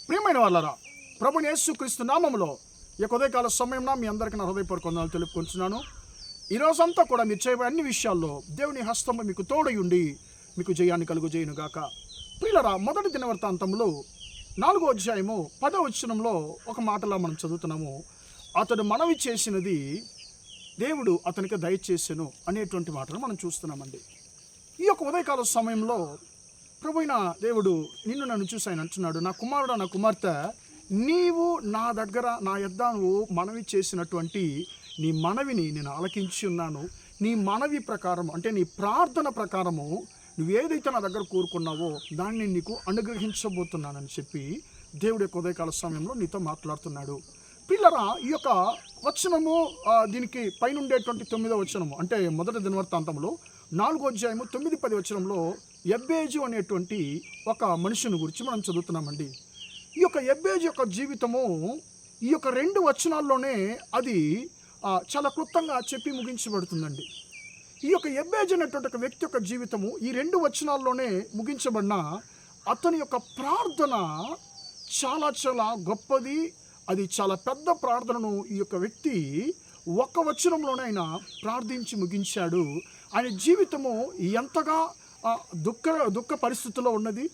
ప్రియమైన వాళ్ళరా, ప్రభుని యేసుక్రీస్తు నామములో ఈ ఉదయకాల సమయంలో మీ అందరికీ నా హృదయపూర్వక వందనాలు తెలుపుకుంటున్నాను. ఈ రోజంతా కూడా మీరు చేయబోయే అన్ని విషయాల్లో దేవుని హస్తము మీకు తోడయుండి మీకు జయాన్ని కలుగుజేయునుగాక. ప్రియులరా, మొదటి దినవృత్తాంతంలో 4వ అధ్యాయము 10వ వచనంలో ఒక మాటలా మనం చదువుతున్నాము. అతడు మనవి చేసినది దేవుడు అతనికి దయచేసెను అనేటువంటి మాటలు మనం చూస్తున్నామండి. ఈ యొక్క ఉదయకాల సమయంలో ప్రభువైన దేవుడు నిన్ను నన్ను చూసి ఆయన అంటున్నాడు, నా కుమారుడు, నా కుమార్తె, నీవు నా దగ్గర నా యొద్ద నువ్వు మనవి చేసినటువంటి నీ మనవిని నేను ఆలకించి ఉన్నాను. నీ మనవి ప్రకారం, అంటే నీ ప్రార్థన ప్రకారము నువ్వు ఏదైతే నా దగ్గర కోరుకున్నావో దాన్ని నేను నీకు అనుగ్రహించబోతున్నానని చెప్పి దేవుడి యొక్క ఉదయకాల సమయంలో నీతో మాట్లాడుతున్నాడు. పిల్లరా, ఈ యొక్క వచనము దీనికి పైన ఉండేటువంటి 9వ వచనము, అంటే మొదటి దినవృత్తాంతంలో 4వ అధ్యాయము 9-10 వచనంలో ఎబ్బేజు అనేటువంటి ఒక మనుషుని గురించి మనం చదువుతున్నామండి. ఈ యొక్క ఎబ్బేజు యొక్క జీవితము ఈ యొక్క 2 వచనాల్లోనే అది చాలా క్లుప్తంగా చెప్పి ముగించబడుతుందండి. ఈ యొక్క ఎబ్బేజు అనేటువంటి ఒక వ్యక్తి యొక్క జీవితము ఈ 2 వచనాల్లోనే ముగించబడిన అతని యొక్క ప్రార్థన చాలా చాలా గొప్పది. అది చాలా పెద్ద ప్రార్థనను ఈ యొక్క వ్యక్తి ఒక్క వచనంలోనే ఆయన ప్రార్థించి ముగించాడు. ఆయన జీవితము ఎంతగా దుఃఖ పరిస్థితుల్లో ఉన్నది,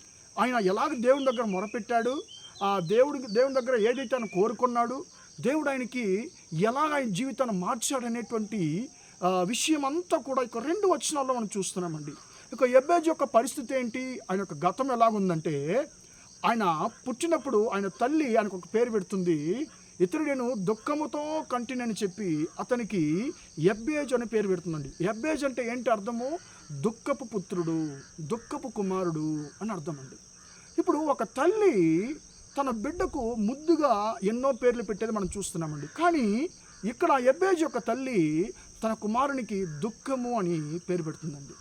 ఆయన ఎలాగ దేవుని దగ్గర మొరపెట్టాడు, దేవుని దగ్గర ఏదైతే ఆయన కోరుకున్నాడు, దేవుడు ఆయనకి ఎలాగ ఆయన జీవితాన్ని మార్చాడనేటువంటి విషయం అంతా కూడా ఇక 2 వచనాల్లో మనం చూస్తున్నామండి. ఇక ఎబ్బేజు యొక్క పరిస్థితి ఏంటి, ఆయన యొక్క గతం ఎలాగుందంటే, ఆయన పుట్టినప్పుడు ఆయన తల్లి ఆయనకు ఒక పేరు పెడుతుంది. ఇతడు నేను దుఃఖముతో కంటినని చెప్పి అతనికి ఎబ్బేజు అనే పేరు పెడుతుందండి. ఎబ్బేజు అంటే ఏంటి అర్థము? దుఃఖపు పుత్రుడు, దుఃఖపు కుమారుడు అని అర్థం అండి. ఇప్పుడు ఒక తల్లి తన బిడ్డకు ముద్దుగా ఎన్నో పేర్లు పెట్టేది మనం చూస్తున్నామండి. కానీ ఇక్కడ ఎబ్బేజు యొక్క తల్లి తన కుమారునికి దుఃఖము అని పేరు పెడుతుందండి.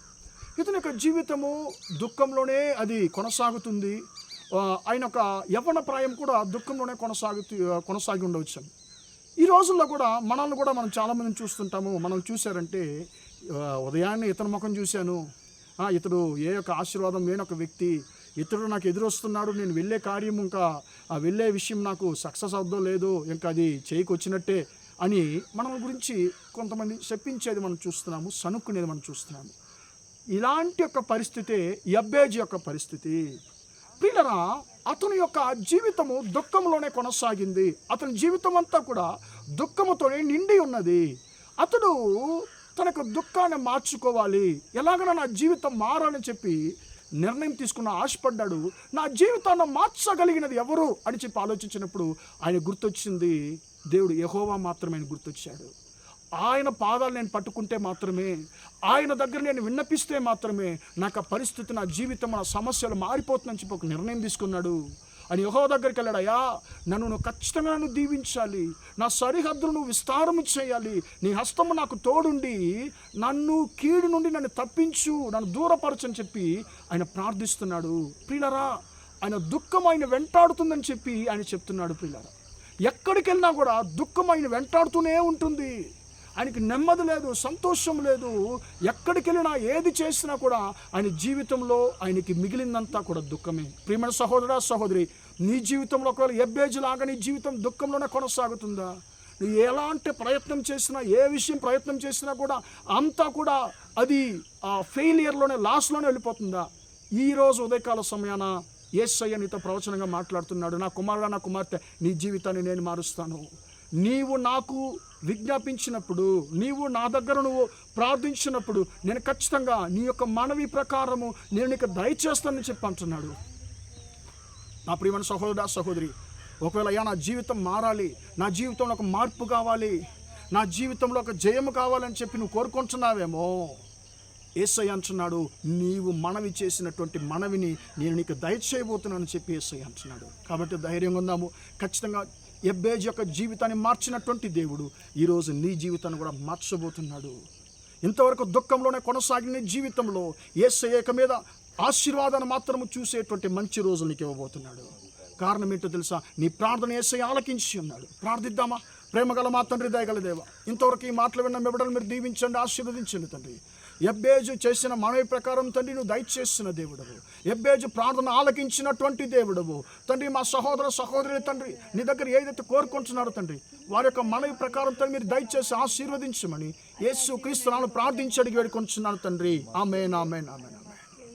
ఇతని యొక్క జీవితము దుఃఖంలోనే అది కొనసాగుతుంది. ఆయన ఒక యవ్వన ప్రాయం కూడా దుఃఖంలోనే కొనసాగి ఉండవచ్చు. ఈ రోజుల్లో కూడా మనల్ని కూడా మనం చాలామందిని చూస్తుంటాము. మనం చూశారంటే, ఉదయాన్నే ఇతని ముఖం చూశాను, ఇతడు ఏ యొక్క ఆశీర్వాదం లేని ఒక వ్యక్తి, ఇతడు నాకు ఎదురొస్తున్నాడు, నేను వెళ్ళే కార్యం ఇంకా వెళ్ళే విషయం నాకు సక్సెస్ అవుద్దో లేదో, ఇంకా అది చేయికి వచ్చినట్టే అని మన గురించి కొంతమంది చెప్పించేది మనం చూస్తున్నాము, సనుక్కునేది మనం చూస్తున్నాము. ఇలాంటి యొక్క పరిస్థితే ఎబ్బేజు యొక్క పరిస్థితి. ప్రియులరా, అతని యొక్క జీవితము దుఃఖంలోనే కొనసాగింది. అతని జీవితం అంతా కూడా దుఃఖముతోనే నిండి ఉన్నది. అతడు తనకు దుఃఖాన్ని మార్చుకోవాలి, ఎలాగైనా నా జీవితం మారాలని చెప్పి నిర్ణయం తీసుకున్న ఆశపడ్డాడు. నా జీవితాన్ని మార్చగలిగినది ఎవరు అని చెప్పి ఆలోచించినప్పుడు ఆయన గుర్తొచ్చింది దేవుడు యెహోవా మాత్రమే ఆయన గుర్తొచ్చాడు. ఆయన పాదాలు నేను పట్టుకుంటే మాత్రమే, ఆయన దగ్గర నేను విన్నపిస్తే మాత్రమే నాకు ఆ పరిస్థితి, నా జీవితం, నా సమస్యలు మారిపోతుందని చెప్పి ఒక నిర్ణయం తీసుకున్నాడు. అని యెహోవా దగ్గరికి వెళ్ళాడు. అయ్యా, నువ్వు ఖచ్చితంగా నన్ను దీవించాలి, నా సరిహద్దులు నువ్వు విస్తారము చేయాలి, నీ హస్తము నాకు తోడుండి నన్ను కీడు నుండి నన్ను తప్పించు, నన్ను దూరపరచని చెప్పి ఆయన ప్రార్థిస్తున్నాడు. ప్రియులరా, ఆయన దుఃఖం ఆయన వెంటాడుతుందని చెప్పి ఆయన చెప్తున్నాడు. ప్రియులరా, ఎక్కడికి వెళ్ళినా కూడా దుఃఖం ఆయన వెంటాడుతూనే ఉంటుంది. ఆయనకి నెమ్మది లేదు, సంతోషం లేదు. ఎక్కడికి వెళ్ళినా ఏది చేసినా కూడా ఆయన జీవితంలో ఆయనకి మిగిలిందంతా కూడా దుఃఖమే. ప్రియమైన సహోదరా, సహోదరి, నీ జీవితంలో ఒకవేళ ఎబ్బేజులాగా నీ జీవితం దుఃఖంలోనే కొనసాగుతుందా? నువ్వు ఎలాంటి ప్రయత్నం చేసినా, ఏ విషయం ప్రయత్నం చేసినా కూడా అంతా కూడా అది ఫెయిలియర్లోనే, లాస్లోనే వెళ్ళిపోతుందా? ఈరోజు ఉదయకాల సమయాన యేసయ్య నీతో ప్రవచనంగా మాట్లాడుతున్నాడు. నా కుమారుడా, నా కుమార్తె, నీ జీవితాన్ని నేను మారుస్తాను. నీవు నాకు విజ్ఞాపించినప్పుడు, నీవు నా దగ్గర నువ్వు ప్రార్థించినప్పుడు నేను ఖచ్చితంగా నీ యొక్క మనవి ప్రకారము నేను నీకు దయచేస్తానని చెప్పి అంటున్నాడు. నా ప్రియమైన సహోదరా, సహోదరి, ఒకవేళ అయ్యా నా జీవితం మారాలి, నా జీవితంలో ఒక మార్పు కావాలి, నా జీవితంలో ఒక జయము కావాలని చెప్పి నువ్వు కోరుకుంటున్నావేమో, యేసయ్య అంటున్నాడు, నీవు మనవి చేసినటువంటి మనవిని నేను నీకు దయచేయబోతున్నానని చెప్పి యేసయ్య అంటున్నాడు. కాబట్టి ధైర్యంగా ఉందాము. ఖచ్చితంగా ఎబ్బేజు యొక్క జీవితాన్ని మార్చినటువంటి దేవుడు ఈరోజు నీ జీవితాన్ని కూడా మార్చబోతున్నాడు. ఇంతవరకు దుఃఖంలోనే కొనసాగిన నీ జీవితంలో యేసయ్య మీద ఆశీర్వాదాన్ని మాత్రము చూసేటువంటి మంచి రోజులు నీకు ఇవ్వబోతున్నాడు. కారణం ఏంటో తెలుసా? నీ ప్రార్థన యేసయ్య ఆలకించి ఉన్నాడు. ప్రార్థిద్దామా? ప్రేమగల మా తండ్రి, దయగల దేవ, ఇంతవరకు ఈ మాటలు విన్న బిడ్డలు మీరు దీవించండి, ఆశీర్వదించండి తండ్రి. ఎబ్బేజు చేసిన మనవి ప్రకారం తండ్రి నువ్వు దయచేసిన దేవుడవు, ఎబ్బేజు ప్రార్థన ఆలకించినటువంటి దేవుడవు తండ్రి. మా సహోదర సహోదరులు తండ్రి నీ దగ్గర ఏదైతే కోరుకుంటున్నారో తండ్రి వారి యొక్క మనవి ప్రకారం తండ్రి మీరు దయచేసి ఆశీర్వదించమని యేసు క్రీస్తు నామములో ప్రార్థించి అడిగి వేడుకొంచున్నాను తండ్రి. ఆమేన్, ఆమేన్, ఆమేన్.